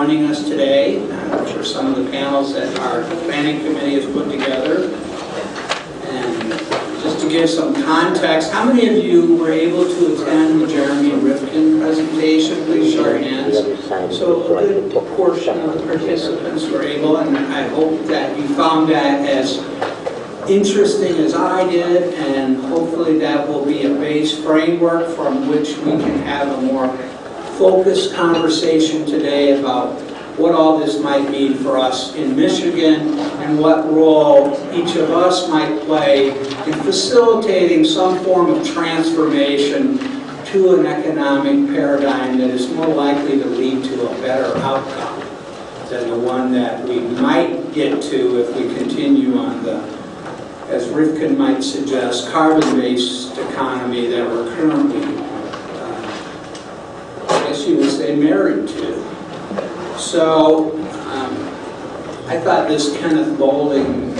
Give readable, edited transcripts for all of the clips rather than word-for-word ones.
joining us today, which are some of the panels that our planning committee has put together. And just to give some context, how many of you were able to attend the Jeremy and Rifkin presentation? Please show your hands. So a good portion of the participants were able, and I hope that you found that as interesting as I did, and hopefully that will be a base framework from which we can have a more focused conversation today about what all this might mean for us in Michigan and what role each of us might play in facilitating some form of transformation to an economic paradigm that is more likely to lead to a better outcome than the one that we might get to if we continue on the, as Rifkin might suggest, carbon-based economy that we're currently, I guess you would say, married to. So I thought this Kenneth Boulding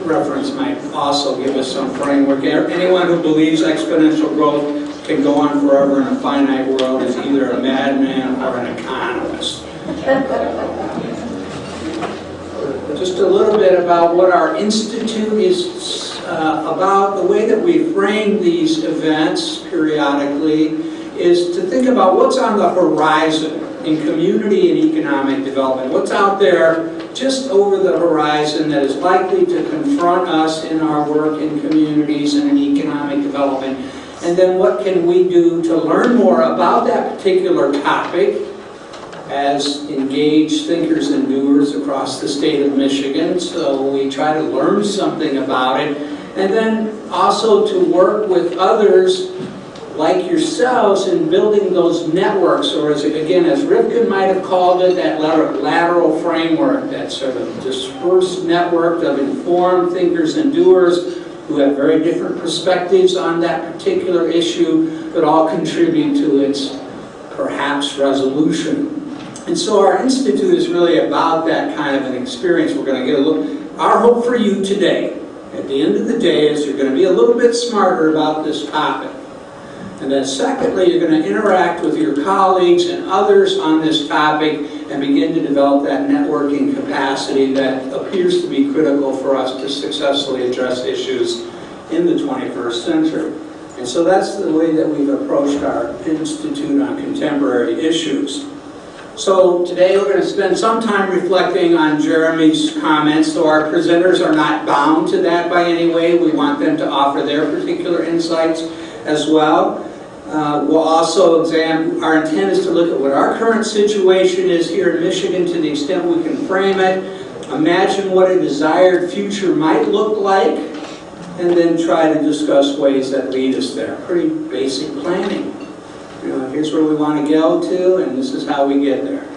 reference might also give us some framework. Anyone who believes exponential growth can go on forever in a finite world is either a madman or an economist. Just a little bit about what our institute is about. The way that we frame these events periodically is to think about what's on the horizon in community and economic development. What's out there just over the horizon that is likely to confront us in our work in communities and in economic development. And then what can we do to learn more about that particular topic as engaged thinkers and doers across the state of Michigan. So we try to learn something about it, and then also to work with others like yourselves in building those networks, or as Rifkin might have called it, that lateral framework, that sort of dispersed network of informed thinkers and doers who have very different perspectives on that particular issue, but all contribute to its perhaps resolution. And so our institute is really about that kind of an experience. We're going to get a look. Our hope for you today, at the end of the day, is you're going to be a little bit smarter about this topic. And then secondly, you're going to interact with your colleagues and others on this topic and begin to develop that networking capacity that appears to be critical for us to successfully address issues in the 21st century. And so that's the way that we've approached our Institute on Contemporary Issues. So today we're going to spend some time reflecting on Jeremy's comments, so our presenters are not bound to that by any way. We want them to offer their particular insights as well. We'll also our intent is to look at what our current situation is here in Michigan to the extent we can frame it, imagine what a desired future might look like, and then try to discuss ways that lead us there. Pretty basic planning. Here's where we want to go to, and this is how we get there.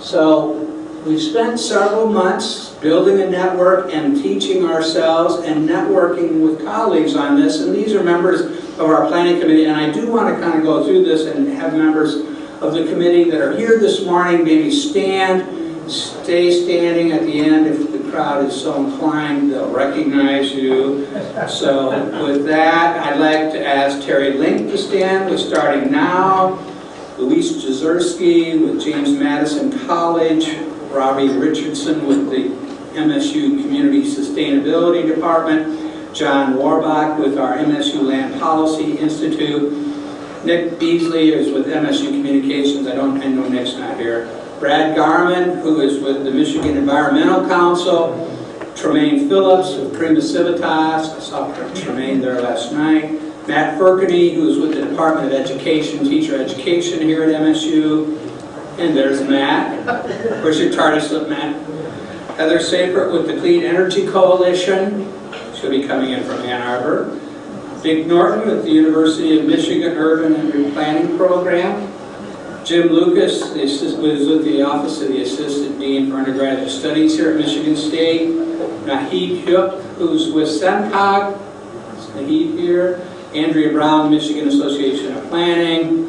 So we've spent several months building a network and teaching ourselves and networking with colleagues on this, and these are members of our planning committee, and I do want to kind of go through this and have members of the committee that are here this morning maybe stay standing at the end. If the crowd is so inclined, they'll recognize you. So with that, I'd like to ask Terry Link to stand. We're starting now. Luis Jezierski with James Madison College. Robbie Richardson with the MSU Community Sustainability Department. John Warbach with our MSU Land Policy Institute. Nick Beasley is with MSU Communications. I know Nick's not here. Brad Garman, who is with the Michigan Environmental Council. Tremaine Phillips with Prima Civitas. I saw Tremaine there last night. Matt Ferkany, who is with the Department of Education, Teacher Education here at MSU. And there's Matt. Where's your tardy slip, Matt? Heather Sapert with the Clean Energy Coalition. She'll be coming in from Ann Arbor. Dick Norton with the University of Michigan Urban and Replanning Program. Jim Lucas is with the Office of the Assistant Dean for Undergraduate Studies here at Michigan State. Nahid Hyuk, who's with SEMCOG. Is Nahid here? Andrea Brown, Michigan Association of Planning.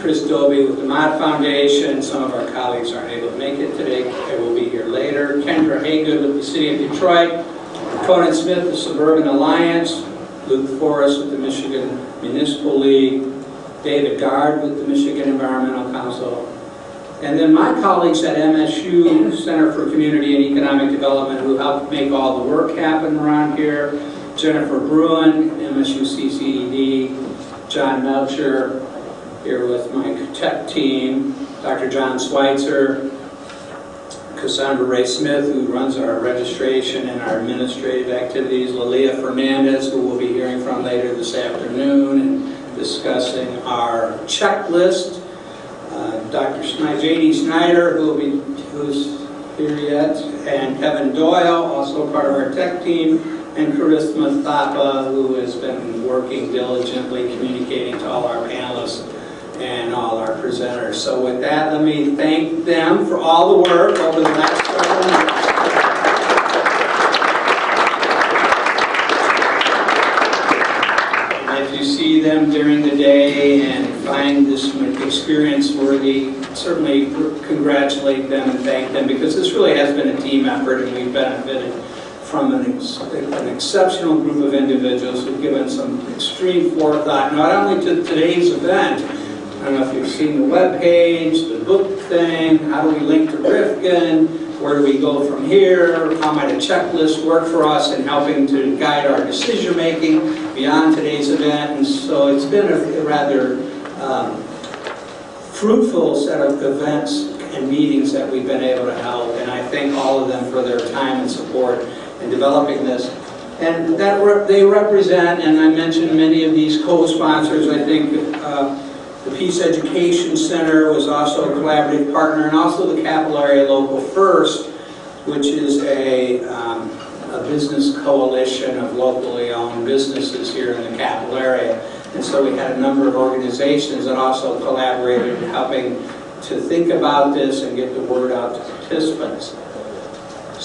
Chris Dobie with the Mott Foundation. Some of our colleagues aren't able to make it today. They will be here later. Kendra Haygood with the City of Detroit. Conan Smith, the Suburban Alliance. Luke Forrest with the Michigan Municipal League. David Gard with the Michigan Environmental Council. And then my colleagues at MSU Center for Community and Economic Development, who helped make all the work happen around here. Jennifer Bruin, MSU CCED, John Melcher, here with my tech team, Dr. John Schweitzer, Cassandra Ray Smith, who runs our registration and our administrative activities, Lilia Fernandez, who we'll be hearing from later this afternoon and discussing our checklist, Dr. J.D. Snyder, who's here yet, and Kevin Doyle, also part of our tech team, and Charisma Thapa, who has been working diligently communicating to all our panelists and all our presenters. So with that, let me thank them for all the work over the last several months. And if you see them during the day and find this experience worthy, certainly congratulate them and thank them, because this really has been a team effort and we've benefited from an exceptional group of individuals who've given some extreme forethought, not only to today's event. I don't know if you've seen the web page, the book thing, how do we link to Rifkin, where do we go from here, how might a checklist work for us in helping to guide our decision making beyond today's event. And so it's been a rather fruitful set of events and meetings that we've been able to help, and I thank all of them for their time and support in developing this. And that they represent, and I mentioned many of these co-sponsors. I think the Peace Education Center was also a collaborative partner, and also the Capital Area Local First, which is a business coalition of locally owned businesses here in the capital area. And so we had a number of organizations that also collaborated in helping to think about this and get the word out to participants.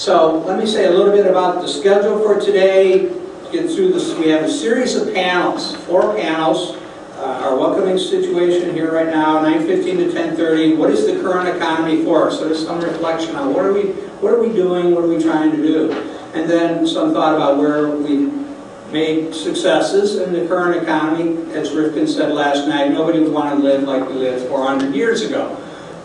So let me say a little bit about the schedule for today. Get through this. We have a series of panels, 4 panels. Our welcoming situation here right now, 9:15 to 10:30. What is the current economy for? So there's some reflection on what are we doing, what are we trying to do, and then some thought about where we made successes in the current economy. As Rifkin said last night, nobody would want to live like we lived 400 years ago.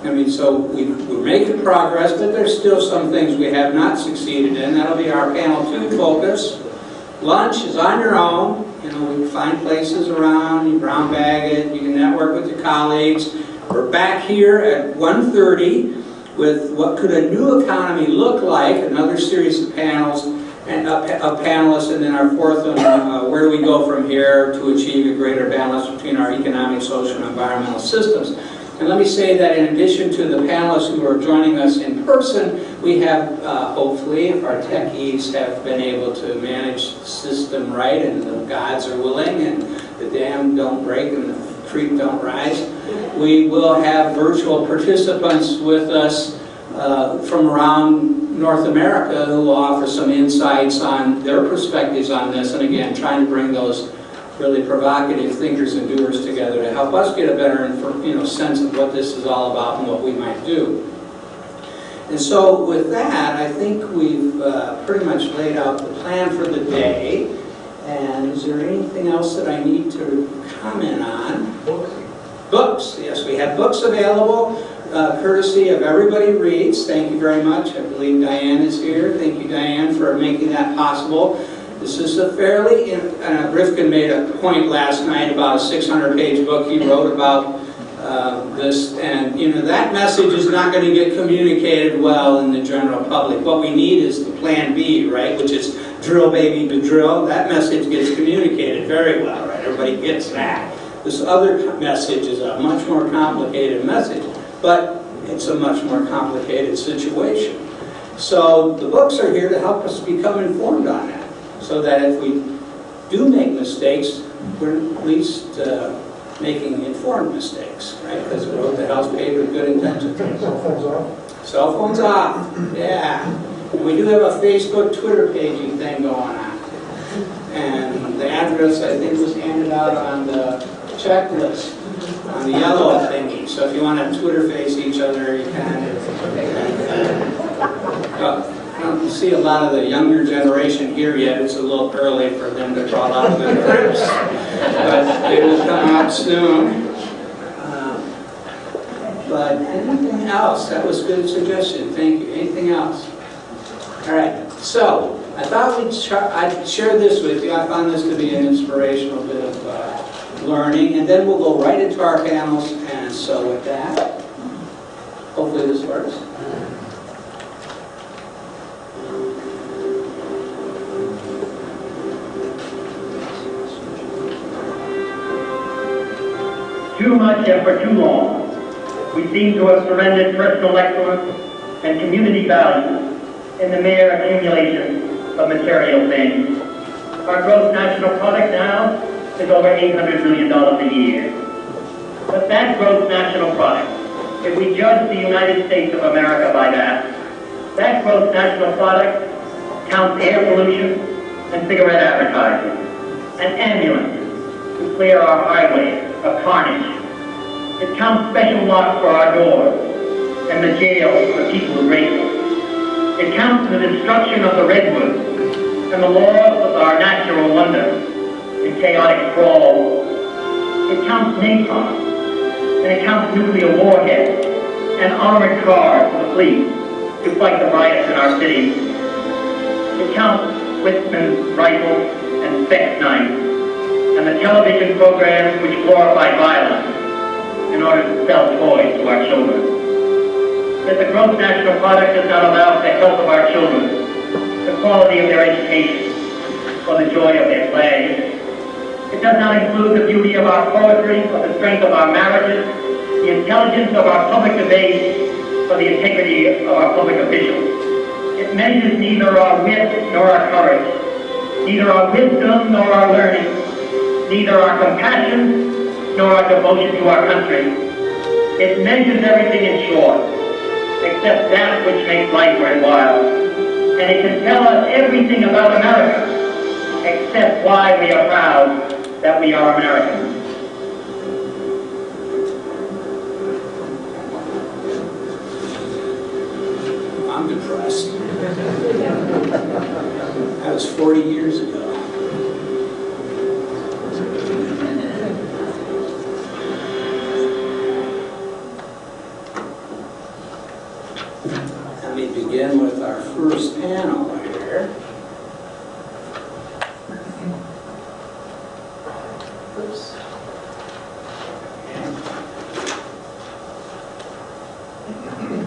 I mean, so we're making progress, but there's still some things we have not succeeded in. That'll be our panel 2 focus. Lunch is on your own. You know, we can find places around, you brown bag it, you can network with your colleagues. We're back here at 1:30 with what could a new economy look like, another series of panels, and of panelists, and then our 4th one, where do we go from here to achieve a greater balance between our economic, social, and environmental systems. And let me say that in addition to the panelists who are joining us in person, we have, hopefully, if our techies have been able to manage the system right and the gods are willing and the dam don't break and the creek don't rise, we will have virtual participants with us from around North America who will offer some insights on their perspectives on this, and again, trying to bring those really provocative thinkers and doers together to help us get a better sense of what this is all about and what we might do. And so with that, I think we've pretty much laid out the plan for the day. And is there anything else that I need to comment on? Books. Yes, we have books available, courtesy of Everybody Reads. Thank you very much. I believe Diane is here. Thank you, Diane, for making that possible. This is a fairly, Rifkin made a point last night about a 600-page book he wrote about this, and that message is not going to get communicated well in the general public. What we need is the plan B, right, which is drill baby to drill. That message gets communicated very well, right? Everybody gets that. This other message is a much more complicated message, but it's a much more complicated situation. So the books are here to help us become informed on that, so that if we do make mistakes, we're at least making informed mistakes, right? Because we wrote the house paved with good intentions. Cell phones off. Cell phones off, yeah. And we do have a Facebook, Twitter paging thing going on. And the address, I think, was handed out on the checklist, on the yellow thingy. So if you want to Twitter face each other, you can. I don't see a lot of the younger generation here yet. It's a little early for them to crawl out of their cribs, but they will come out soon. But anything else? That was a good suggestion. Thank you. Anything else? All right. So I thought I'd share this with you. I found this to be an inspirational bit of learning, and then we'll go right into our panels. And so with that, hopefully this works. Too much and for too long, we seem to have surrendered personal excellence and community values in the mere accumulation of material things. Our gross national product now is over $800 million a year. But that gross national product, if we judge the United States of America by that gross national product counts air pollution and cigarette advertising and ambulances to clear our highways of carnage. It counts special locks for our doors and the jails for people who rape us. It counts the destruction of the redwoods and the loss of our natural wonder in chaotic sprawl. It counts napalm, and it counts nuclear warheads and armored cars for the police to fight the riots in our cities. It counts Whitman's rifles and sex knives and the television programs which glorify violence in order to sell toys to our children. That the gross national product does not allow for the health of our children, the quality of their education, or the joy of their play. It does not include the beauty of our poetry, or the strength of our marriages, the intelligence of our public debate, or the integrity of our public officials. It measures neither our wit nor our courage, neither our wisdom nor our learning, neither our compassion nor our devotion to our country. It measures everything in short, except that which makes life worthwhile. And it can tell us everything about America, except why we are proud that we are Americans. I'm depressed. That was 40 years ago. Let me begin with our first panel here. Oops.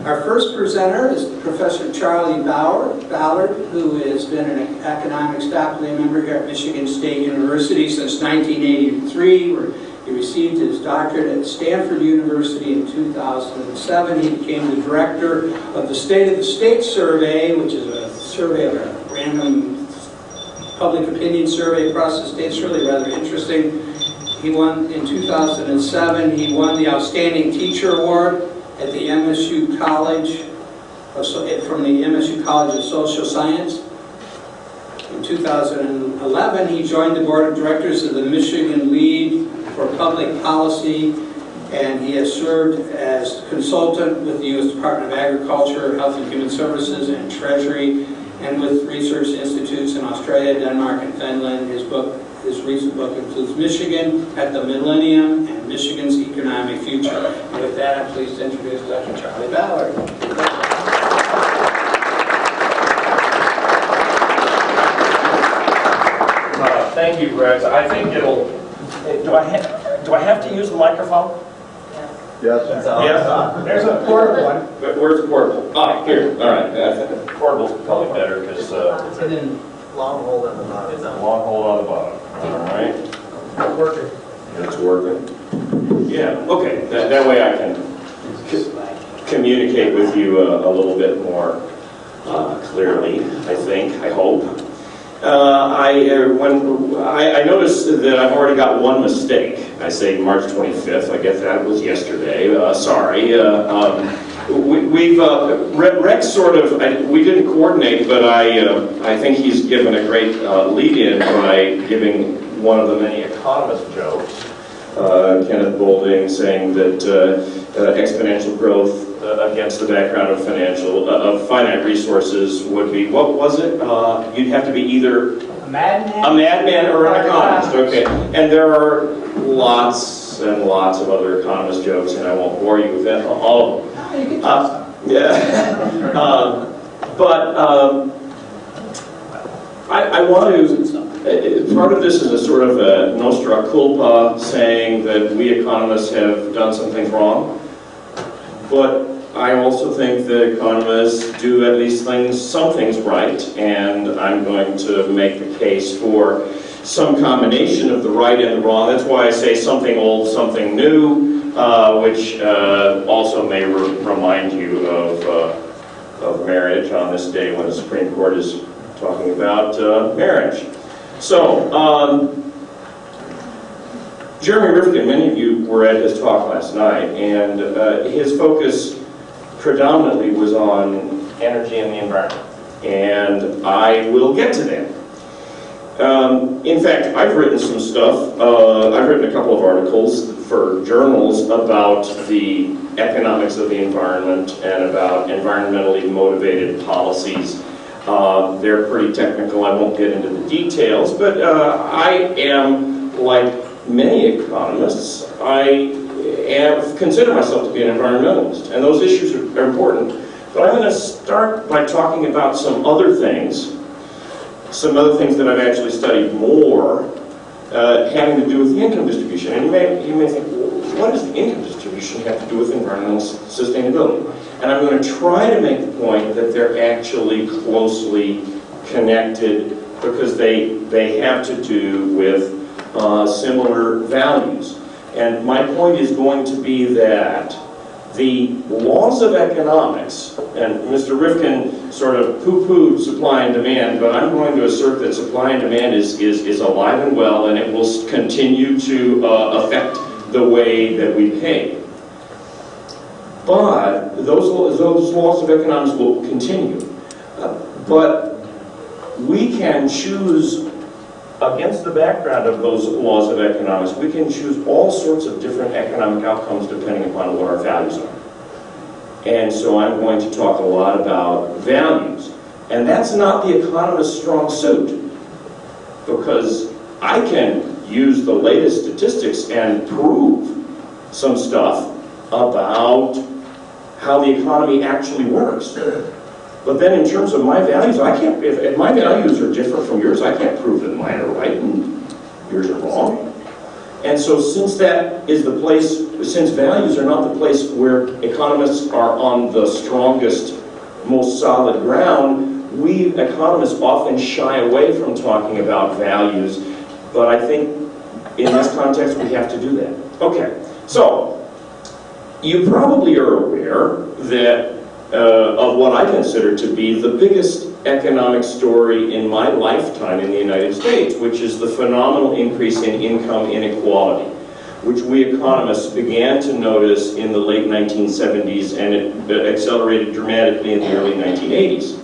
Our first presenter is Professor Charlie Ballard, who has been an economics faculty member here at Michigan State University since 1983, where he received his doctorate at Stanford University in 2007. He became the director of the State of the State Survey, which is a survey of a random public opinion survey across the state. It's really rather interesting. He won in 2007. He won the Outstanding Teacher Award at the MSU College from the MSU College of Social Science. In 2011, he joined the board of directors of the Michigan League for Public Policy, and he has served as consultant with the U.S. Department of Agriculture, Health and Human Services, and Treasury, and with research institutes in Australia, Denmark, and Finland. His recent book includes Michigan at the Millennium and Michigan's Economic Future. And with that, I'm pleased to introduce Dr. Charlie Ballard. Thank you, Rex. I think it'll. Do I have to use the microphone? Yes. Yeah. There's a portable one. Where's the portable? Ah, here. All right. Portable's probably better because It's in long hold on the bottom. long hold on the bottom. All right. Working. It's working. Yeah. Okay. That way I can communicate with you a little bit more clearly. I hope. I noticed that I've already got one mistake. I say March 25th. I guess that was yesterday. Sorry. Rex sort of, we didn't coordinate, but I think he's given a great lead-in by giving one of the many economist jokes. Kenneth Boulding saying that exponential growth against the background of finite resources would be, what was it? You'd have to be either A madman or an economist. Okay, and there are lots lots and lots of other economist jokes, and I won't bore you with all of them. Ah, you can tell some. Yeah. I want to, part of this is a sort of a nostra culpa, saying that we economists have done some things wrong. But I also think that economists do at least some things right, and I'm going to make the case for some combination of the right and the wrong. That's why I say something old, something new, which also may remind you of marriage on this day when the Supreme Court is talking about marriage. So, Jeremy Rifkin, many of you were at his talk last night, and his focus predominantly was on energy and the environment, and I will get to that. In fact, I've written some stuff. I've written a couple of articles for journals about the economics of the environment and about environmentally motivated policies. They're pretty technical. I won't get into the details, but I am, like many economists, consider myself to be an environmentalist, and those issues are important. But I'm going to start by talking about some other things that I've actually studied more, having to do with the income distribution. And you may think, well, what does the income distribution have to do with environmental sustainability? And I'm going to try to make the point that they're actually closely connected because they have to do with similar values. And my point is going to be that the laws of economics, and Mr. Rifkin sort of poo-pooed supply and demand, but I'm going to assert that supply and demand is alive and well, and it will continue to affect the way that we pay. But those laws of economics will continue. But we can choose, against the background of those laws of economics, we can choose all sorts of different economic outcomes depending upon what our values are. And so I'm going to talk a lot about values. And that's not the economist's strong suit, because I can use the latest statistics and prove some stuff about how the economy actually works. But then in terms of my values, I can't, if my values are different from yours, I can't prove that mine are right and yours are wrong. And so since that is the place, since values are not the place where economists are on the strongest, most solid ground, we economists often shy away from talking about values. But I think in this context, we have to do that. Okay, so you probably are aware that of what I consider to be the biggest economic story in my lifetime in the United States, which is the phenomenal increase in income inequality, which we economists began to notice in the late 1970s, and it accelerated dramatically in the early 1980s.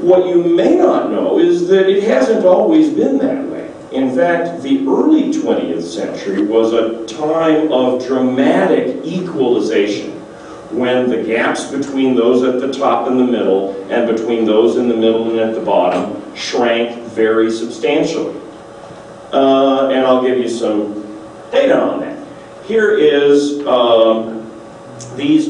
What you may not know is that it hasn't always been that way. In fact, the early 20th century was a time of dramatic equalization, when the gaps between those at the top and the middle, and between those in the middle and at the bottom, shrank very substantially. And I'll give you some data on that. Here is, this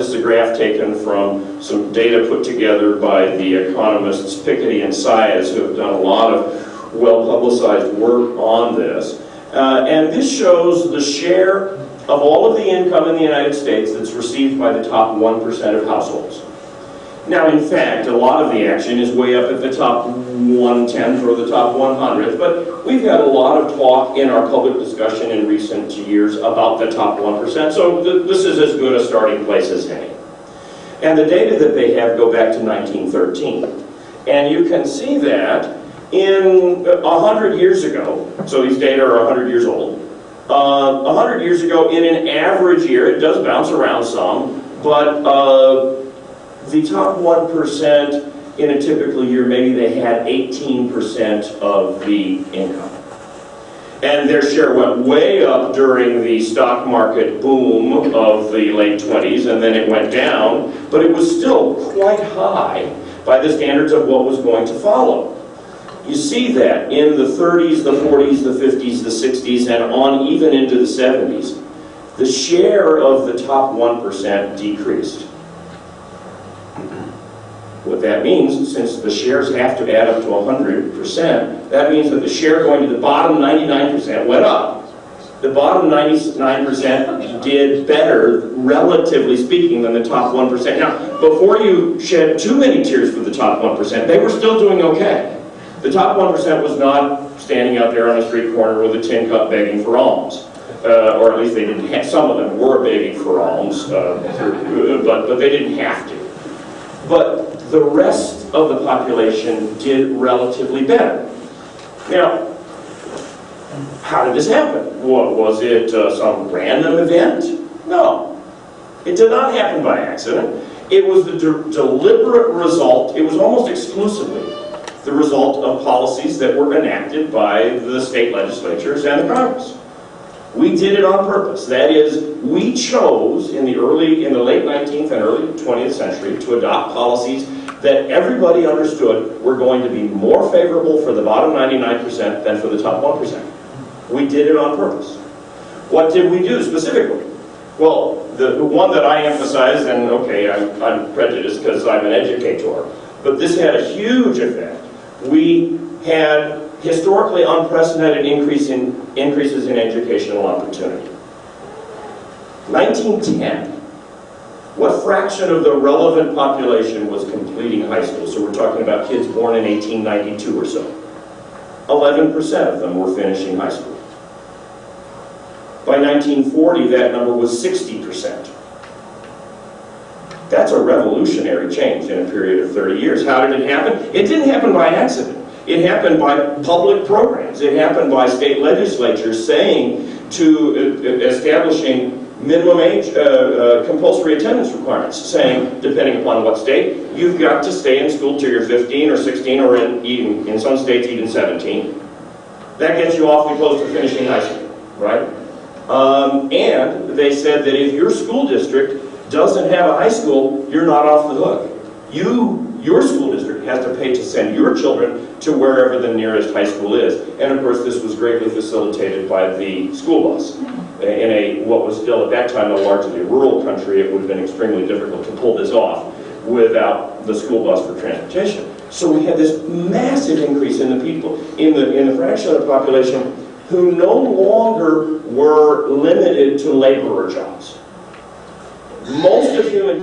is a graph taken from some data put together by the economists Piketty and Saez, who have done a lot of well-publicized work on this. And this shows the share of all of the income in the United States that's received by the top 1% of households. Now, in fact, a lot of the action is way up at the top 1/10th or the top 100th, but we've had a lot of talk in our public discussion in recent years about the top 1%, so this is as good a starting place as any. And the data that they have go back to 1913. And you can see that in 100 years ago, so these data are 100 years old, 100 years ago, in an average year, it does bounce around some, but the top 1% in a typical year, maybe they had 18% of the income. And their share went way up during the stock market boom of the late 20s, and then it went down, but it was still quite high by the standards of what was going to follow. You see that in the 30s, the 40s, the 50s, the 60s, and on even into the 70s. The share of the top 1% decreased. What that means, since the shares have to add up to 100%, that means that the share going to the bottom 99% went up. The bottom 99% did better, relatively speaking, than the top 1%. Now, before you shed too many tears for the top 1%, they were still doing okay. The top 1% was not standing out there on a street corner with a tin cup begging for alms. Or at least they didn't have, some of them were begging for alms, but they didn't have to. But the rest of the population did relatively better. Now, how did this happen? Was it some random event? No. It did not happen by accident. It was the deliberate result, it was almost exclusively the result of policies that were enacted by the state legislatures and the Congress. We did it on purpose. That is, we chose in the late 19th and early 20th century to adopt policies that everybody understood were going to be more favorable for the bottom 99% than for the top 1%. We did it on purpose. What did we do specifically? Well, the one that I emphasize, and okay, I'm prejudiced because I'm an educator, but this had a huge effect. We had historically unprecedented increases in educational opportunity. 1910, what fraction of the relevant population was completing high school? So we're talking about kids born in 1892 or so. 11% of them were finishing high school. By 1940, that number was 60%. That's a revolutionary change in a period of 30 years. How did it happen? It didn't happen by accident. It happened by public programs. It happened by state legislatures saying to establishing minimum age compulsory attendance requirements, saying, depending upon what state, you've got to stay in school till you're 15 or 16 or in some states even 17. That gets you awfully close to finishing high school, right? And they said that if your school district doesn't have a high school, you're not off the hook. Your school district has to pay to send your children to wherever the nearest high school is. And of course, this was greatly facilitated by the school bus. In what was still at that time a largely rural country, it would have been extremely difficult to pull this off without the school bus for transportation. So we had this massive increase in the people, in the fraction of the population who no longer were limited to laborer jobs. Most of human